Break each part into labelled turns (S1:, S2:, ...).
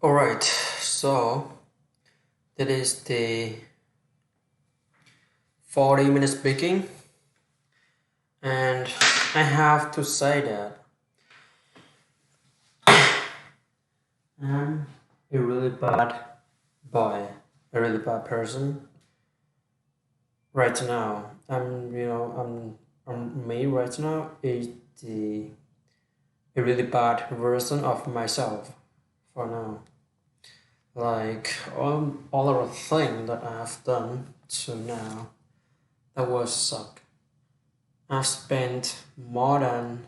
S1: Alright, so that is the 40 minutes speaking, and I have to say that I'm a really bad boy, a really bad person right now. Me right now is the a really bad version of myself for now. Like all of the things that I've done to now, that was suck. I've spent more than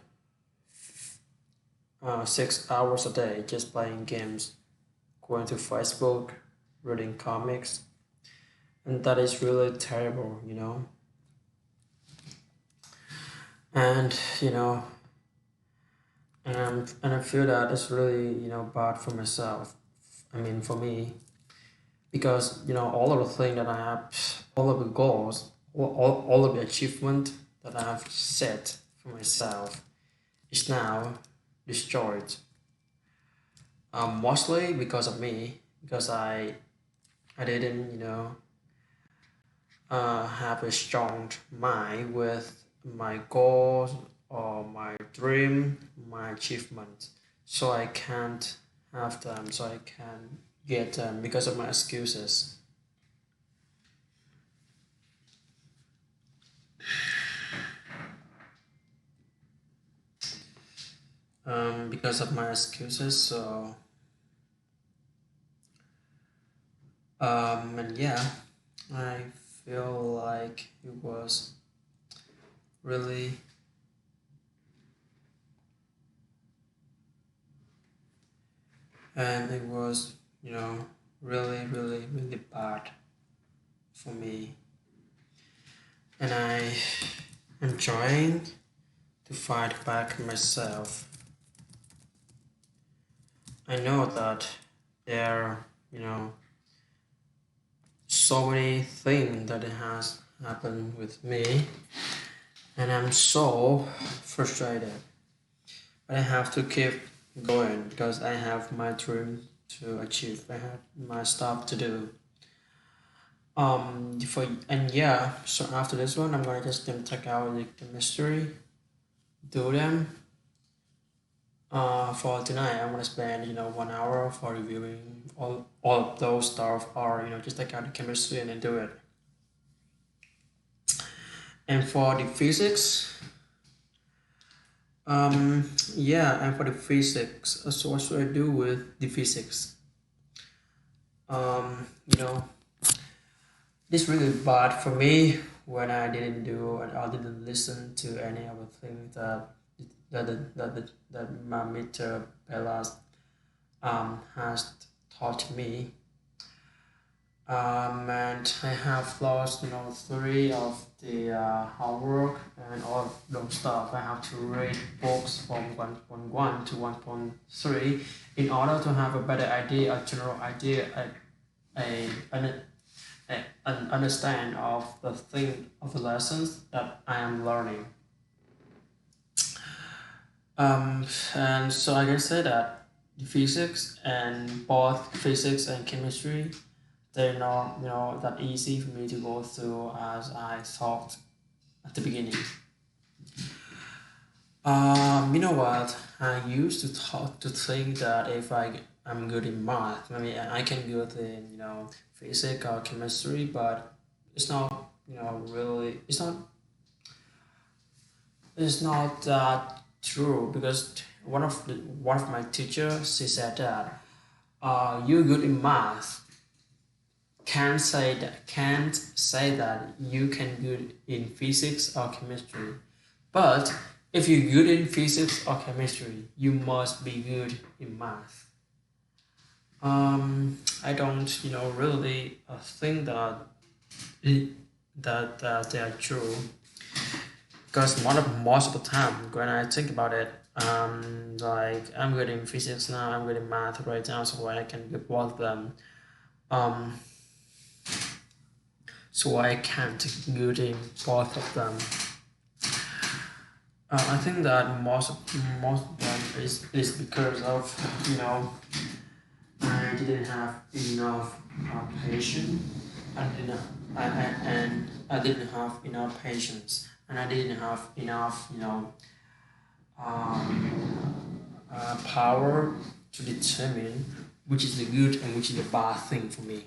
S1: 6 hours a day just playing games, going to Facebook, reading comics, and that is really terrible. And and I feel that it's really bad for myself. I mean, for me, because all of the things that I have, all of the goals, all of the achievement that I have set for myself is now destroyed. Mostly because of me, because I didn't have a strong mind with my goals or my dream, my achievement. So I can't have them. So I can get them because of my excuses. Because of my excuses. So and yeah, I feel like it was really and it was really bad for me, and I am trying to fight back myself. I know that there are so many things that it has happened with me, and I'm so frustrated, but I have to keep going because I have my dream to achieve. I have my stuff to do. For and yeah, so after this one, I'm gonna just check out the mystery, do them. For tonight, I'm gonna spend 1 hour for reviewing all of those stuff, or just take out the chemistry and then do it. And for the physics, yeah, and for the physics, so what should I do with the physics? You know, this really bad for me when I didn't do and I didn't listen to any of the things that my mentor Bellas has taught me. And I have lost, three of the homework and all of those stuff. I have to read books from 1.1 to 1.3 in order to have a better idea, a general idea, an understand of the thing of the lessons that I am learning. And so I can say that the physics and both physics and chemistry, they're not that easy for me to go through as I thought at the beginning. You know what? I used to thought to think that if I'm good in math, maybe I can good in physics or chemistry, but it's not really it's not that true because one of my teachers, she said that you're good in math, can't say that you can good in physics or chemistry. But if you're good in physics or chemistry, you must be good in math. I don't, really think that it, that they are true because most of the time when I think about it, like I'm good in physics now, I'm good in math right now, so I can get both of them. Um, so I can't good in both of them. I think that most of them is because of I'm didn't have enough patience. I didn't. And I didn't have enough patience, and I didn't have enough, power to determine which is the good and which is the bad thing for me.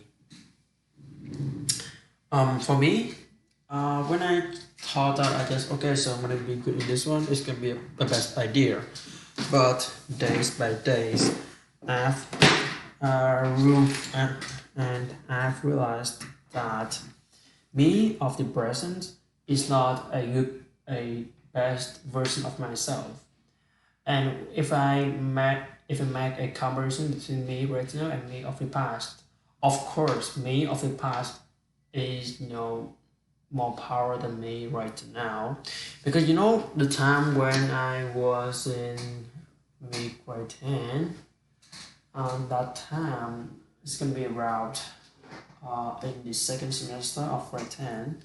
S1: For me, when I thought that I guess okay, so I'm gonna be good in this one, it's gonna be the best idea. But days by days, I've and I've realized that me of the present is not a best version of myself. And if I make a comparison between me right now and me of the past, of course, me of the past is more power than me right now, because the time when I was in mid grade 10, that time it's gonna be around in the second semester of grade 10.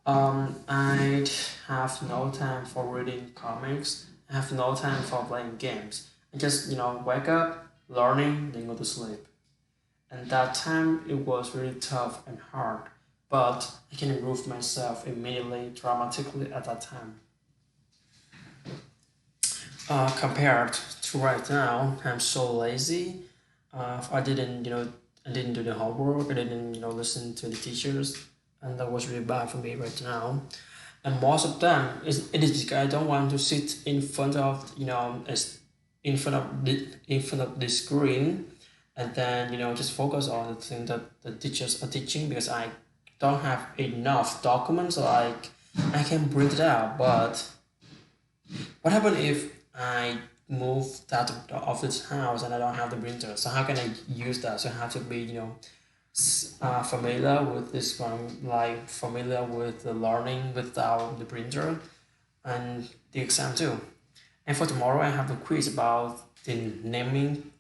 S1: I'd have no time for reading comics. I have no time for playing games. I just wake up, learning, then go to sleep. And that time it was really tough and hard, but I can improve myself immediately, dramatically at that time. Compared to right now, I'm so lazy. I didn't do the homework. I didn't, listen to the teachers, and that was really bad for me right now. And most of them it is because I don't want to sit in front of in front of the screen, and then just focus on the thing that the teachers are teaching, because I don't have enough documents, so I can print it out. But what happens if I move that of this house and I don't have the printer? So how can I use that? So I have to be familiar with this one, like familiar with the learning without the printer and the exam too. And for tomorrow, I have a quiz about the naming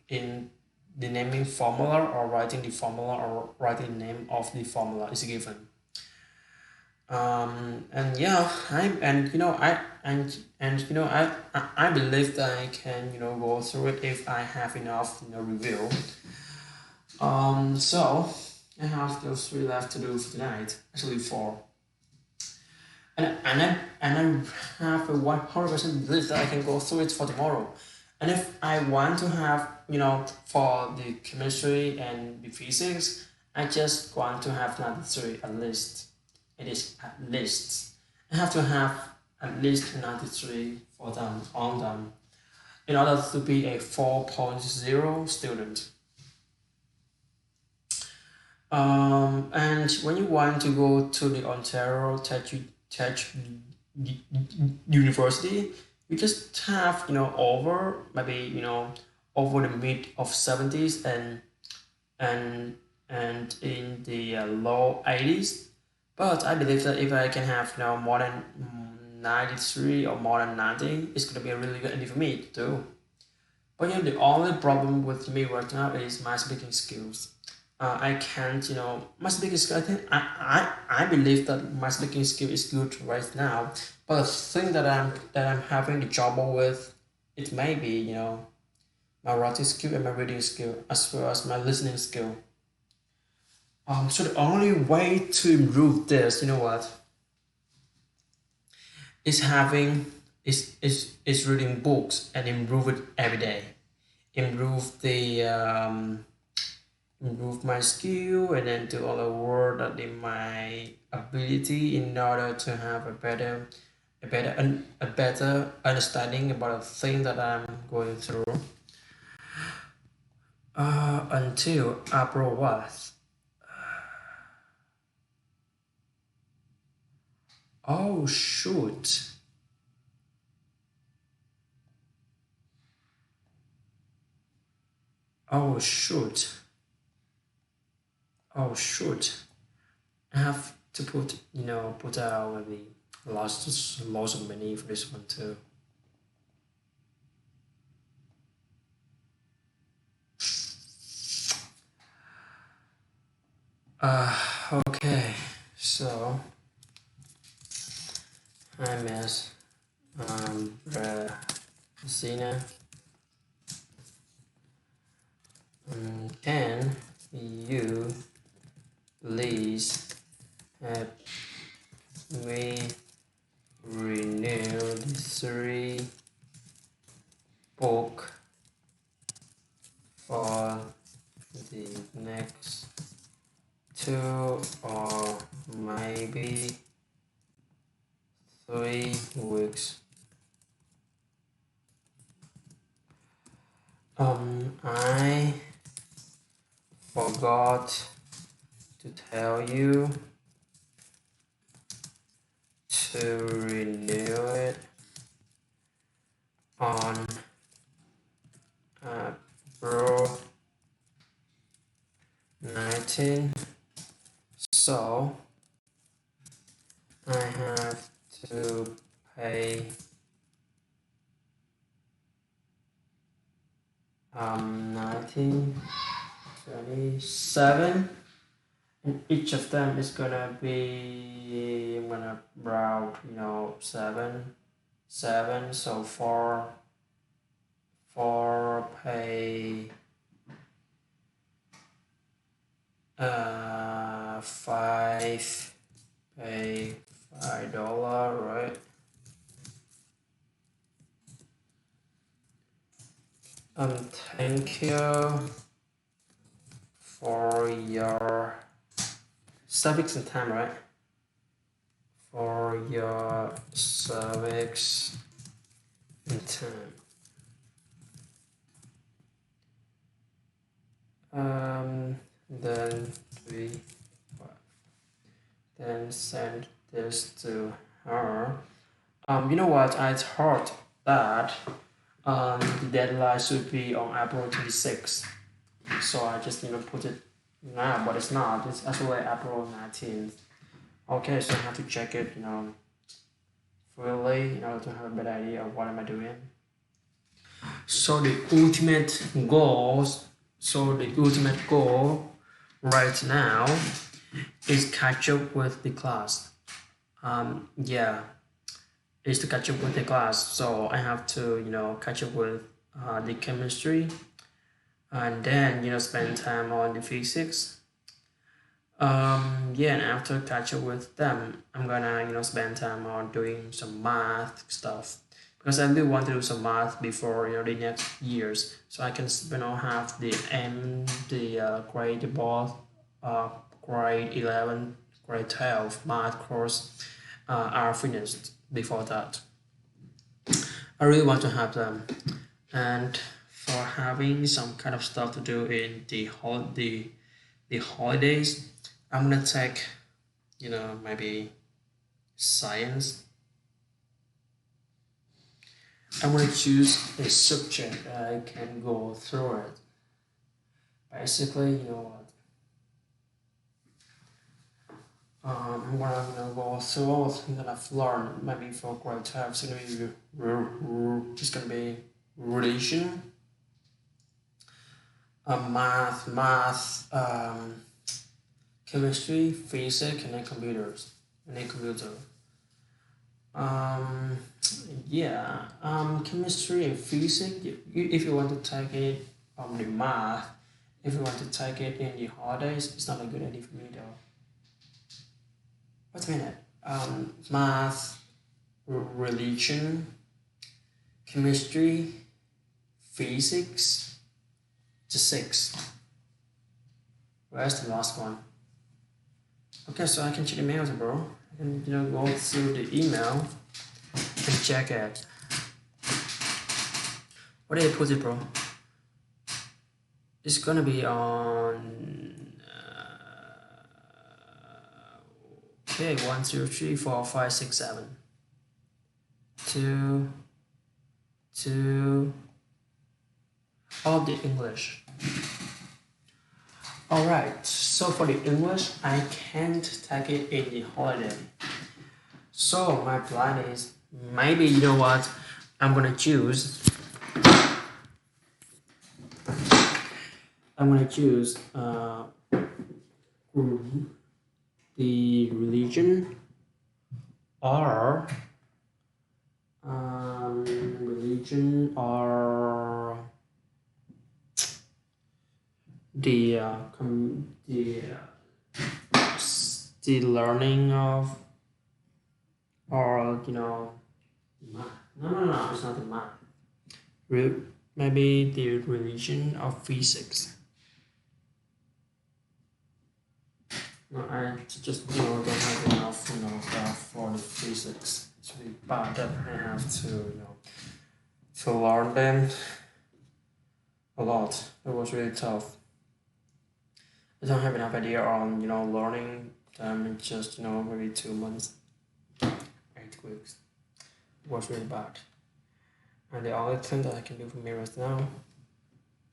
S1: formula, or writing the formula, or writing the name of the formula is given. And yeah, I believe that I can go through it if I have enough review. So I have those three left to do for tonight. Actually four. And I have a 100% belief that I can go through it for tomorrow. And if I want to have for the chemistry and the physics, I just want to have 93 at least. It is at least. I have to have at least 93 for them on them in order to be a 4.0 student. And when you want to go to the Ontario Tech University, you just have over maybe over the mid of 70s, and in the low 80s. But I believe that if I can have more than 93 or more than 90, it's gonna be a really good idea for me too. But the only problem with me right now is my speaking skills. I can't, my speaking skill. I think I believe that my speaking skill is good right now. But the thing that I'm having the trouble with, it may be my writing skill and my reading skill, as well as my listening skill. So the only way to improve this, is having is reading books and improve it every day. Improve the improve my skill, and then do all the work that in my ability, in order to have a better understanding about the thing that I'm going through. Until April what? Oh shoot. Oh shoot. Oh shoot. I have to put out maybe lots of money for this one too. Okay. So I miss Zena. you please help me renew the 3 book for the next 2 or maybe 3 weeks. I forgot to tell you to renew it on April 19, so I have to pay 1927, and each of them is gonna be, I'm gonna round, 7, so for pay 5 pay $5, right? Thank you for your service and time, right? For your service and time. Then then send this to her. You know what? I thought that the deadline should be on April 26th. So I just put it now, but it's not. It's actually April 19th. Okay, so I have to check it, fully in order to have a better idea of what am I doing. So the ultimate goal right now is catch up with the class. Yeah, is to catch up with the class. So I have to catch up with the chemistry, and then spend time on the physics. Yeah, and after catch up with them, I'm gonna spend time on doing some math stuff, because I do want to do some math before the next years, so I can have the grade both grade 11, grade 12 math course are finished before that. I really want to have them, and for having some kind of stuff to do in the holidays, I'm gonna take maybe science. I'm gonna choose a subject that I can go through it. Basically, I'm gonna go through all the things that I've learned. Maybe for grade 12, it's gonna be religion, math, chemistry, physics, and then computers, and then computer. Yeah, chemistry and physics. If you want to take it the math, if you want to take it in the holidays, it's not a good idea for me though. Wait a minute. Math, religion, chemistry, physics, just 6. Where's the last one? Okay, so I can check the emails, bro. I can go through the email and check it. Where did I put it, bro? It's gonna be on. Okay, 1, 2, 3, 4, 5, 6, 7. 2. All the English. Alright, so for the English, I can't take it in the holiday. So my plan is, maybe what, I'm gonna choose the religion or the learning of, or math. No, it's not the math. Maybe the religion of physics. No, I just don't have enough for the physics. It's really bad that I have to learn them a lot. It was really tough. I don't have enough idea on learning them in just maybe 2 months, 8 weeks. It was really bad. And the only thing that I can do for me right now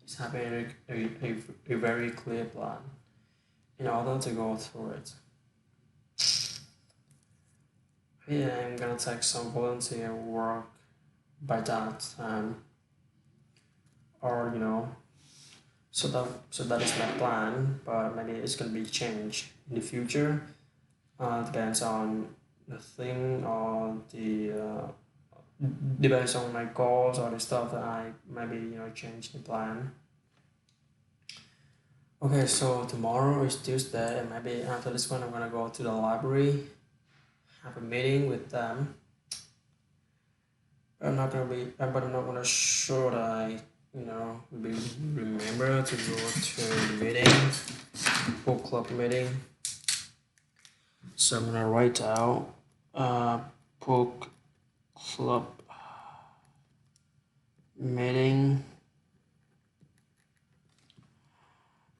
S1: is having a very clear plan in order to go through it. Yeah, I'm gonna take some volunteer work by that time, or so that is my plan. But maybe it's gonna be changed in the future. Depends on the thing, or the depends on my goals or the stuff that I maybe change the plan. Okay, so tomorrow is Tuesday, and maybe after this one I'm gonna go to the library, have a meeting with them. But I'm not gonna sure that I will remember to go to the meeting, book club meeting. So I'm gonna write out book club meeting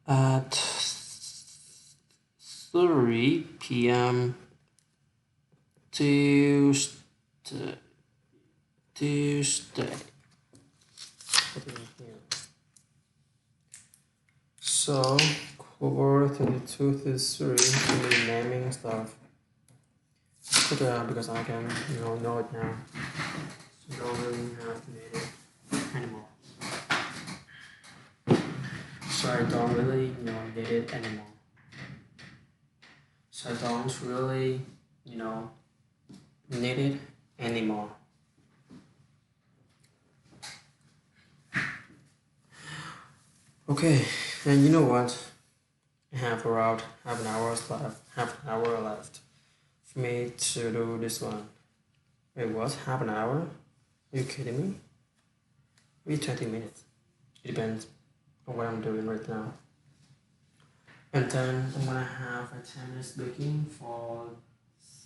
S1: at 3 p.m. Tuesday. Tuesday. So cover 32, 33, naming stuff. Put it out because I can know it now. So don't really have to need it anymore. So I don't really need it anymore. So I don't really need it anymore. Okay, and you know what? I have around half an hour left for me to do this one. Wait, what? Half an hour? Are you kidding me? Maybe 20 minutes. It depends on what I'm doing right now. And then I'm gonna have a 10 minute speaking for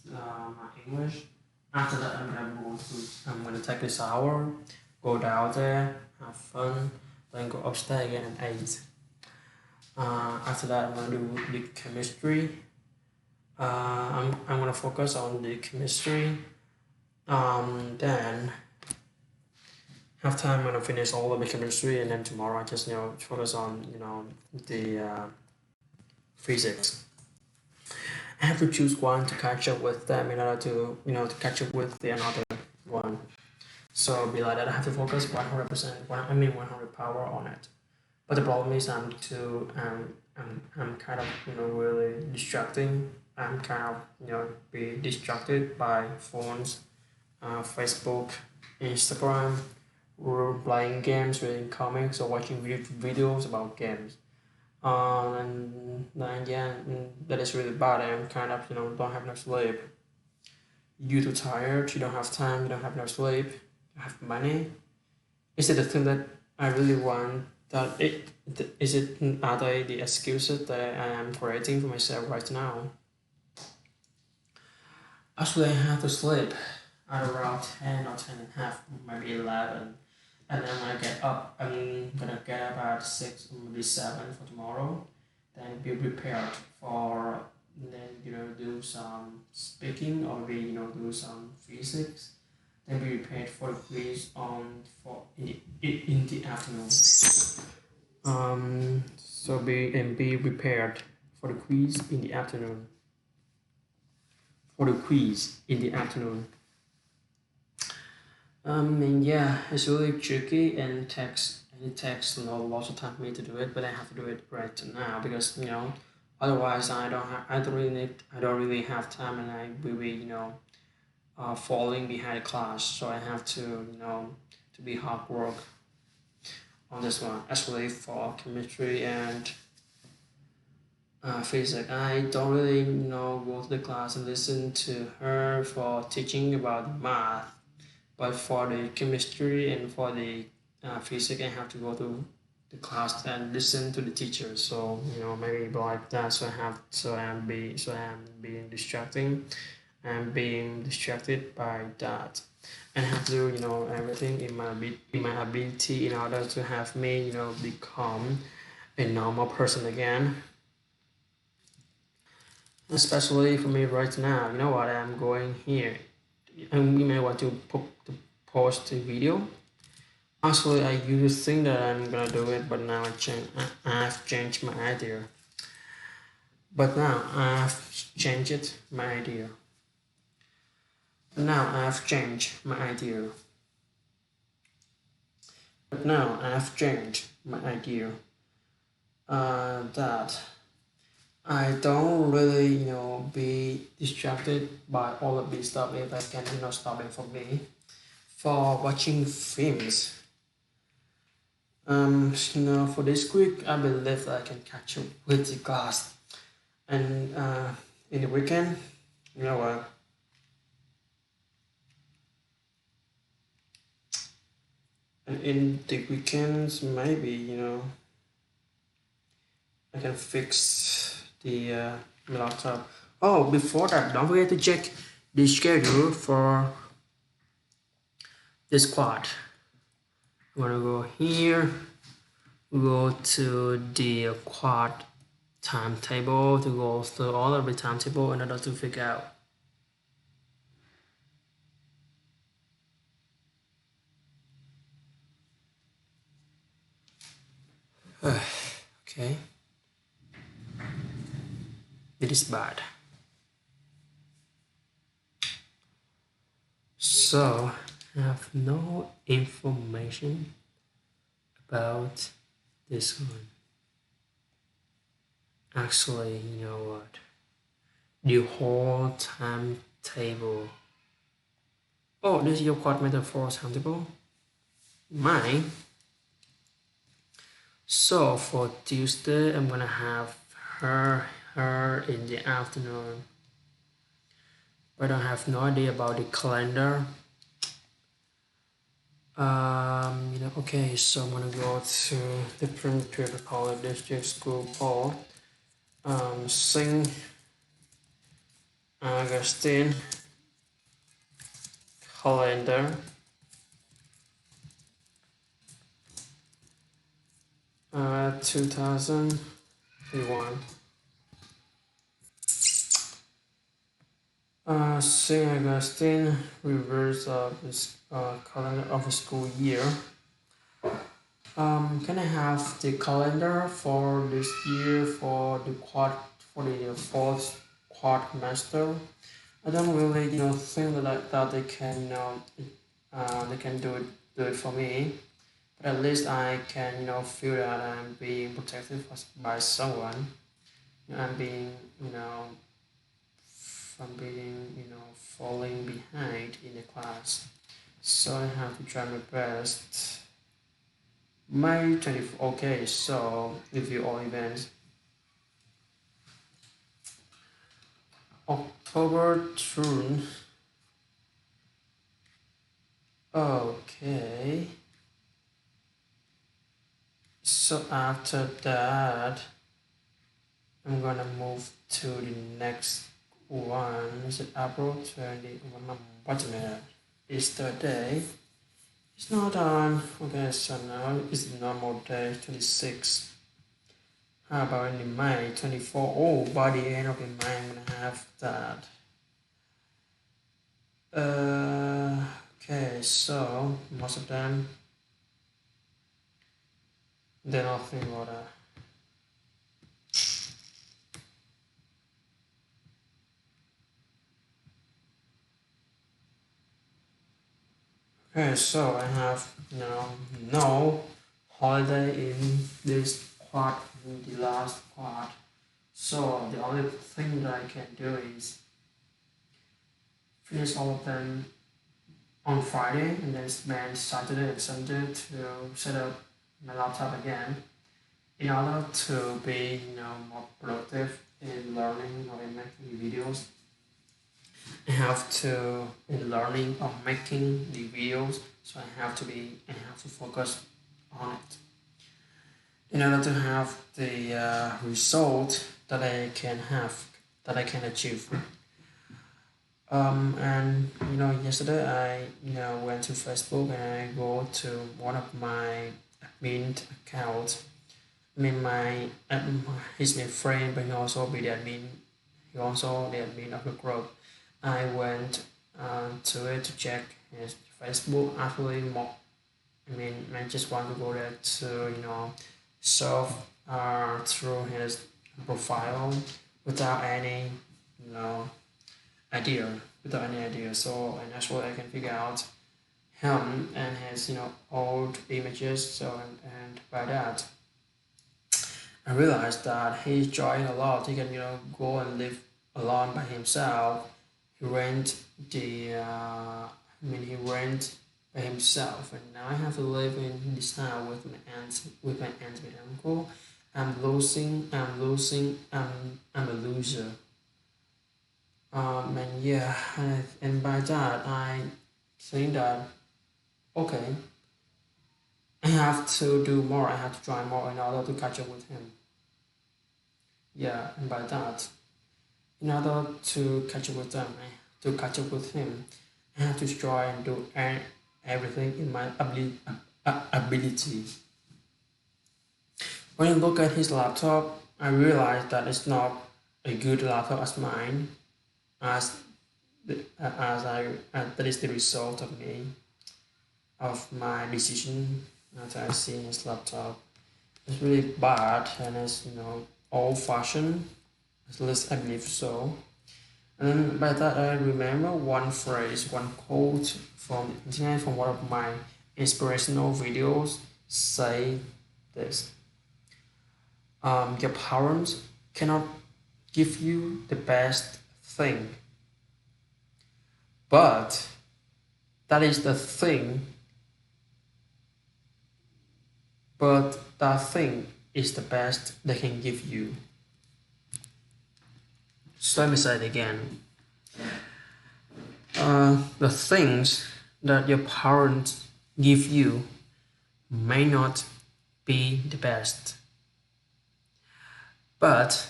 S1: my English. After that, I'm gonna take a shower, go down there, have fun, then go upstairs again and eat. After that, I'm gonna do the chemistry. I'm gonna focus on the chemistry. Then after I'm gonna finish all of the chemistry, and then tomorrow I just focus on the physics. I have to choose one to catch up with them in order to catch up with the another one. So be like that. I have to focus 100%. I mean 100 power on it. But the problem is I'm kind of really distracting. I'm kind of be distracted by phones, Facebook, Instagram, or playing games, reading comics, or watching videos about games. And then yeah, that is really bad. I'm kind of don't have enough sleep. You too tired. You don't have time. You don't have enough sleep. You have money. Is it the thing that I really want? Is it are they the excuses that I am creating for myself right now? Actually, I have to sleep at around 10 or 10 and a half, maybe 11. And then when I get up, I'm gonna get up at 6 or maybe 7 for tomorrow. Then be prepared for, then do some speaking, or maybe do some physics. Then be prepared for the quiz on for in the afternoon. So be prepared for the quiz in the afternoon. For the quiz in the afternoon. And yeah, it's really tricky, and it takes lots of time for me to do it, but I have to do it right now because otherwise I don't really have time, and I will be falling behind class. So I have to to be hard work on this one, especially for chemistry and physics. I don't really go to the class and listen to her for teaching about math, but for the chemistry and for the physics, I have to go to the class and listen to the teacher. So maybe like that. So I'm being distracting. I'm being distracted by that, and have to do everything in my ability in order to have me become a normal person again. Especially for me right now, you know what, I'm going here and we may want to post the video. Actually, I used to think that I'm gonna do it, but now I've changed my idea. But now I've changed it, my idea. Now I've changed my idea. But now I've changed my idea. That I don't really, be distracted by all of this stuff if I can, stop it for me. For watching films, for this week, I believe I can catch up with the class. And in the weekend, you know what? And in the weekends, maybe, I can fix the laptop. Oh, before that, don't forget to check the schedule for this quad. I'm gonna go here, go to the quad timetable to go through all of the timetable in order to figure out. Okay, it is bad. So I have no information about this one. Actually, you know what? The whole timetable. Oh, this is your quad metaphor timetable. Mine. So for Tuesday, I'm gonna have her in the afternoon. But I have no idea about the calendar. Okay, so I'm gonna go to the Prince Edward College District School Paul. St. Augustine calendar. 2021. St. Augustine reverse of this calendar of a school year. Can I have the calendar for this year for the fourth quadrimester? I don't really think that they can they can do it for me. But at least I can feel that I'm being protected by someone. I'm being from being falling behind in the class. So I have to try my best. May 24th. Okay, so review all events. October turn. Okay. So after that, I'm gonna move to the next one. Is it April 20? What's a minute? Easter day. It's not on. Okay, so now it's the normal day, 26. How about in the May 24? Oh, by the end of the May, I'm gonna have that. Okay, so most of them, they're nothing about that. Okay, so I have no holiday in this quad, in the last quad. So the only thing that I can do is finish all of them on Friday and then spend Saturday and Sunday to set up my laptop again in order to be more productive in learning or in making videos. I have to in learning or making the videos, so I have to focus on it in order to have the result that I can achieve. And yesterday I went to Facebook and I go to one of my admin accounts. I mean he's my friend, but he also be the admin. He also the admin of the group. I went to it to check his Facebook. Actually, more. I mean, I just want to go there to surf through his profile without any you know idea, without any idea. So and actually I can figure out him and his old images. So and by that I realized that he's enjoying a lot. He can go and live alone by himself. He rent the he rent by himself, and now I have to live in this house with my aunt, and uncle. I'm a loser. And yeah, and by that I think that okay, I have to do more. I have to try more in order to catch up with him. Yeah, and by that, in order to catch up with to catch up with him, I have to try and do everything in my ability. When I look at his laptop, I realize that it's not a good laptop as mine, as that is the result of my decision after I see his laptop. It's really bad and it's old fashioned. At least I believe so. And then by that I remember one phrase, one quote from the internet from one of my inspirational videos say this. Your parents cannot give you the best thing, but that is the thing, but that thing is the best they can give you. So let me say it again. The things that your parents give you may not be the best, but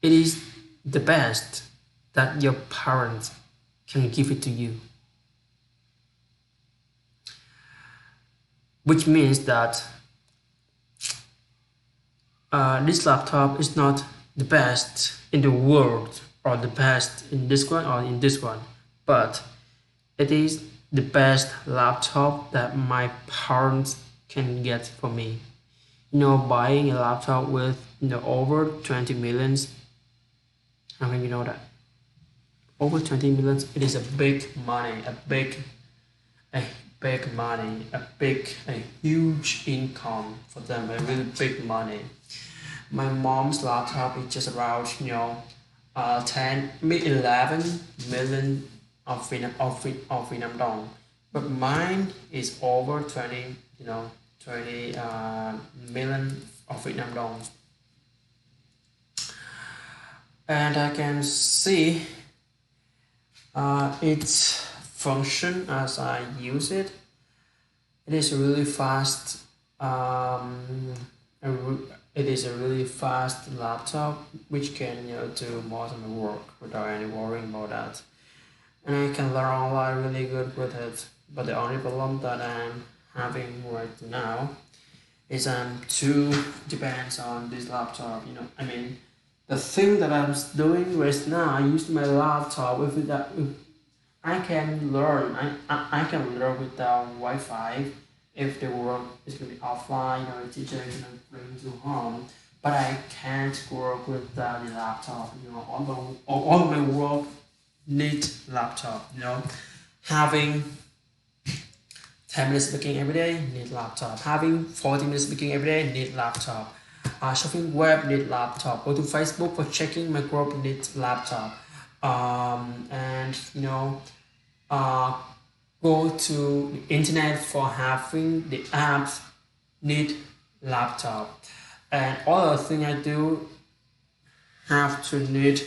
S1: it is the best that your parents can give it to you. Which means that this laptop is not the best in the world or the best in this one or in this one, but it is the best laptop that my parents can get for me. Buying a laptop with over 20 millions. I mean, you know that over 20 millions, it is a big money, a big money, a huge income for them, a really big money. My mom's laptop is just around 10 11 million of Vietnam dong, but mine is over 20 20 million of Vietnam dong, and I can see its function as I use it. It is really fast. It is a really fast laptop which can do most of the work without any worrying about that. And I can learn online really good with it. But the only problem that I'm having right now is I'm too depends on this laptop. I mean, the thing that I'm doing right now, I use my laptop. If I can learn, I can learn without Wi-Fi. If the work is gonna be offline, the teacher is gonna bring to home. But I can't work without the laptop. All my work needs laptop. Having 10 minutes speaking every day, need laptop. Having 40 minutes speaking every day, need laptop. Shopping web, need laptop. Go to Facebook for checking my group, need laptop. And go to the internet for having the apps, need laptop, and all the thing I do have to need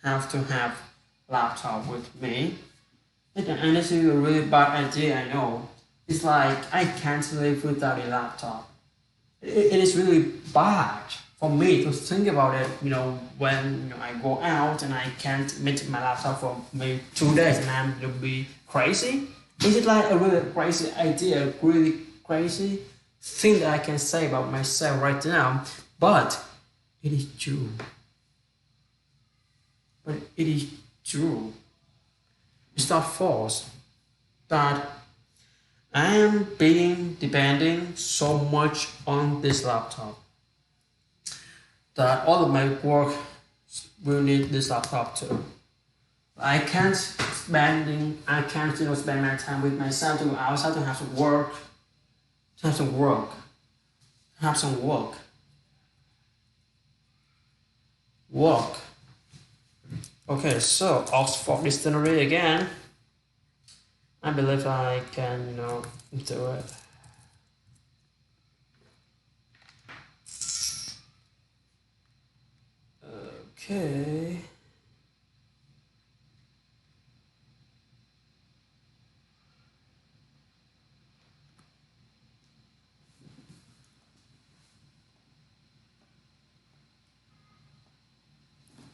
S1: have to have laptop with me. And this is a really bad idea, I know. It's like I can't live without a laptop. It is really bad for me to think about it, when I go out and I can't meet my laptop for maybe 2 days and I'm gonna be crazy. Is it like a really crazy idea, a really crazy thing that I can say about myself right now? But it is true. But it is true. It's not false that I am being depending so much on this laptop that all of my work will need this laptop too. I can't spend my time with myself to go outside to have some work, to have some work, have some work, work. Okay, so Oxford Dictionary again. I believe I can, do it. Okay.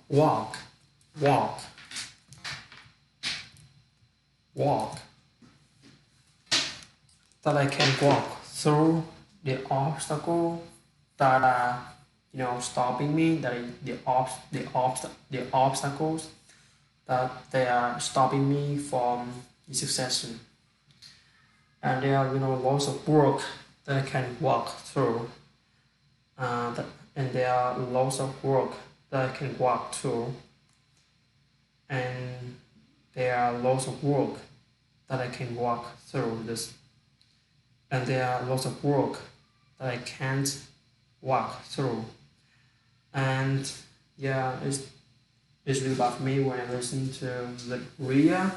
S1: Walk, walk, walk. That I can walk through the obstacle that are, stopping me. The obstacles that they are stopping me from the succession. And there are, lots of work that I can walk through. And there are lots of work that I can walk through. And there are lots of work that I can walk through this. And there are lots of work that I can't walk through. And yeah, it's really bad for me when I listen to the Ria.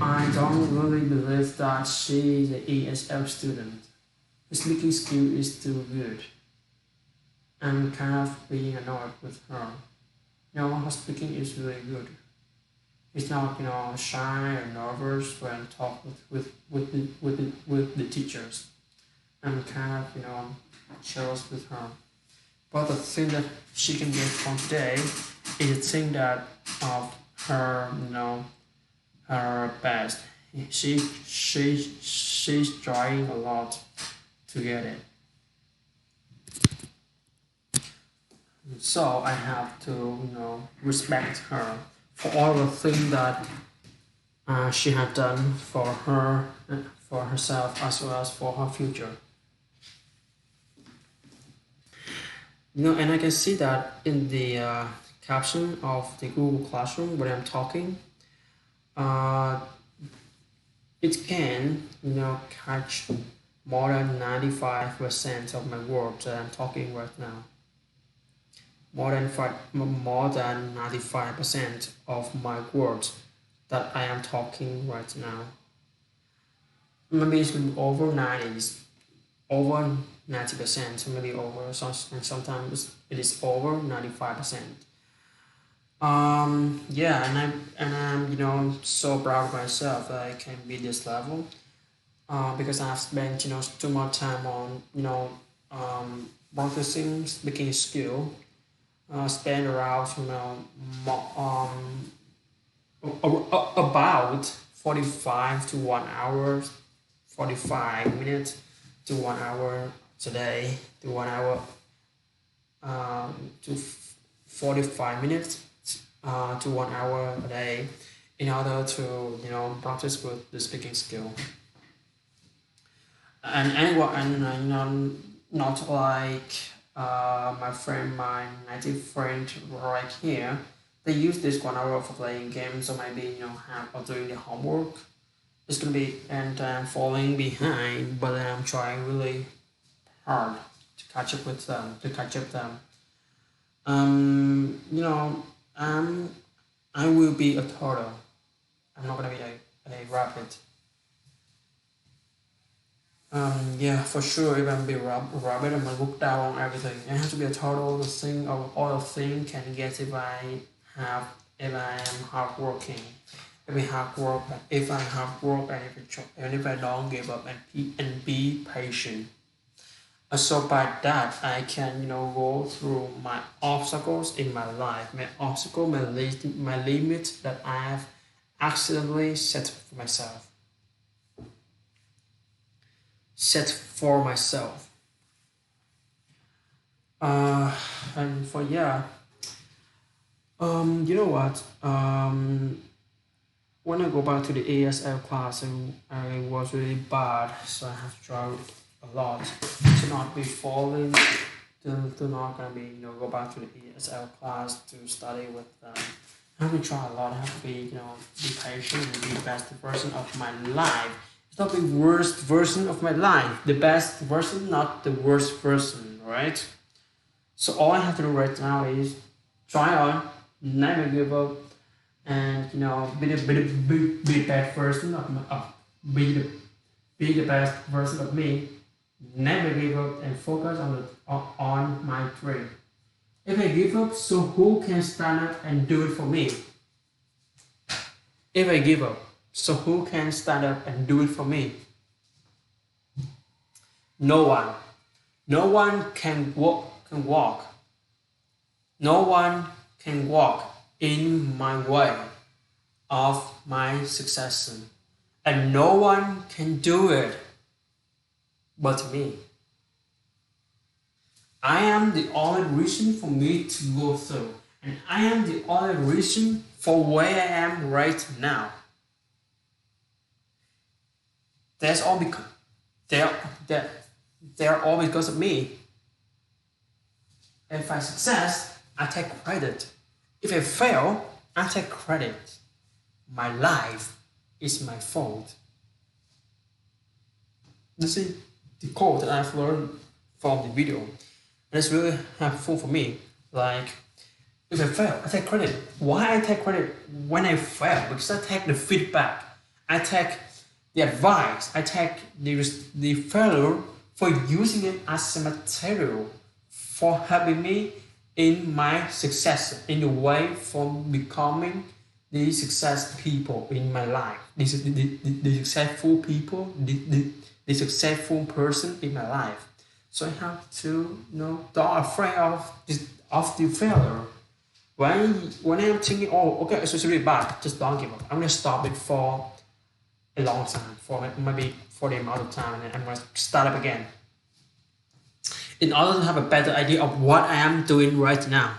S1: I don't really believe that she is an ESL student. Her speaking skill is too good. I'm kind of being annoyed with her. Her speaking is really good. It's not, shy or nervous when talk with the teachers. I'm kind of, jealous with her. But the thing that she can get from today is the thing that of her, her best. She's trying a lot to get it. So I have to, respect her for all the things that she had done for herself as well as for her future. And I can see that in the caption of the Google Classroom when I'm talking. Uh, it can, catch more than 95% of my words that I'm talking right now. More than 95% of my words that I am talking right now. Maybe it's over 90s, over 90%, maybe over some, and sometimes it is over 95%. Yeah, and I'm so proud of myself that I can be this level. Because I've spent too much time on practicing speaking skill. Spend around about 45 to 1 hour, 45 minutes to 1 hour today to 1 hour to 45 minutes to 1 hour a day in order to practice with the speaking skill. And anyone and not like my native friend right here. They use this 1 hour for playing games or maybe have or doing the homework. It's gonna be and I'm falling behind, but then I'm trying really hard to catch up with them to catch up them. You know I will be a turtle. I'm not gonna be a rabbit. Yeah, for sure. If I'm be rabbit, I'm gonna look down on everything. It has to be a total the thing of all the thing can get have if I am hardworking. If I hard work, if I hard work, and if I don't give up and be patient. So by that, I can go through my obstacles in my life, my limits that I have accidentally set for myself. Uh, and for yeah, you know what? When I go back to the ASL class, I was really bad, so I have to try a lot to not be falling, to not gonna be go back to the ESL class to study with them. I have to try a lot. I have to be be patient and be the best version of my life. It's not the worst version of my life. The best version, not the worst version, right? So all I have to do right now is try on, never give up, and be the best version be the be the best version of me. Never give up and focus on my dream. If I give up, so who can stand up and do it for me? If I give up, so who can stand up and do it for me? No one. No one can walk. No one can walk in my way of my success. And no one can do it but me. I am the only reason for me to go through. And I am the only reason for where I am right now. That's all because they're all because of me. If I success, I take credit. If I fail, I take credit. My life is my fault. This is the quote that I've learned from the video. And it's really helpful for me. Like, if I fail, I take credit. Why I take credit when I fail? Because I take the feedback. I take the advice. I take the failure for using it as a material for helping me in my success, in the way for becoming the success people in my life, the successful people, the successful person in my life. So I have to, don't afraid of the failure. When I'm thinking, oh, okay, so it's really bad, just don't give up. I'm gonna stop it for a long time, for maybe for the amount of time, and then I'm gonna start up again. In order to have a better idea of what I am doing right now.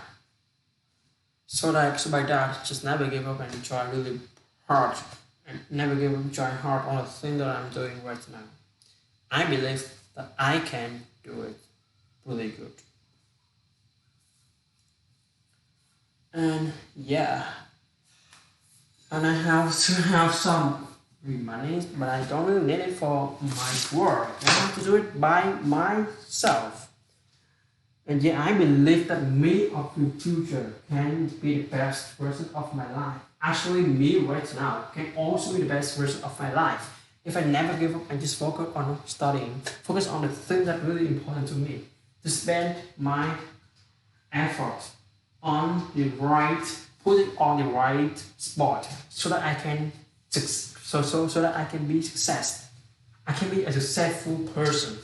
S1: So by that, just never give up and try really hard, and never give up, try hard on the thing that I'm doing right now. I believe that I can do it really good. And yeah, and I have to have some money, but I don't really need it for my work. I have to do it by myself. And yeah, I believe that me of the future can be the best version of my life. Actually, me right now can also be the best version of my life. If I never give up and just focus on studying, focus on the thing that's really important to me, to spend my effort on the right, put it on the right spot, so that I can so that I can be success. I can be a successful person.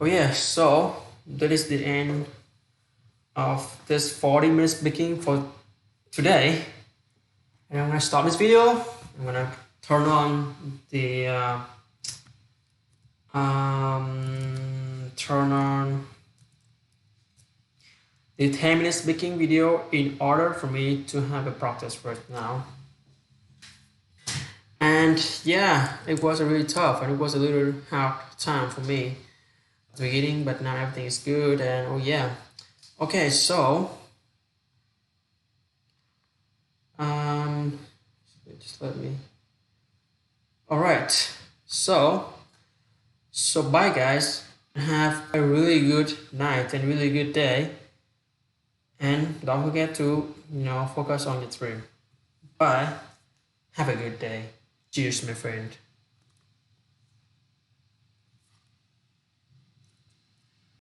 S1: Oh yeah, so that is the end of this 40 minutes speaking for today. And I'm gonna stop this video. I'm gonna turn on the turn on the 10 minutes speaking video in order for me to have a practice right now. And yeah, it was really tough and it was a little hard time for me at the beginning, but now everything is good. And oh yeah, okay, so just let me. All right, so bye guys. Have a really good night and really good day, and don't forget to focus on the dream. Bye. Have a good day. Cheers, my friend.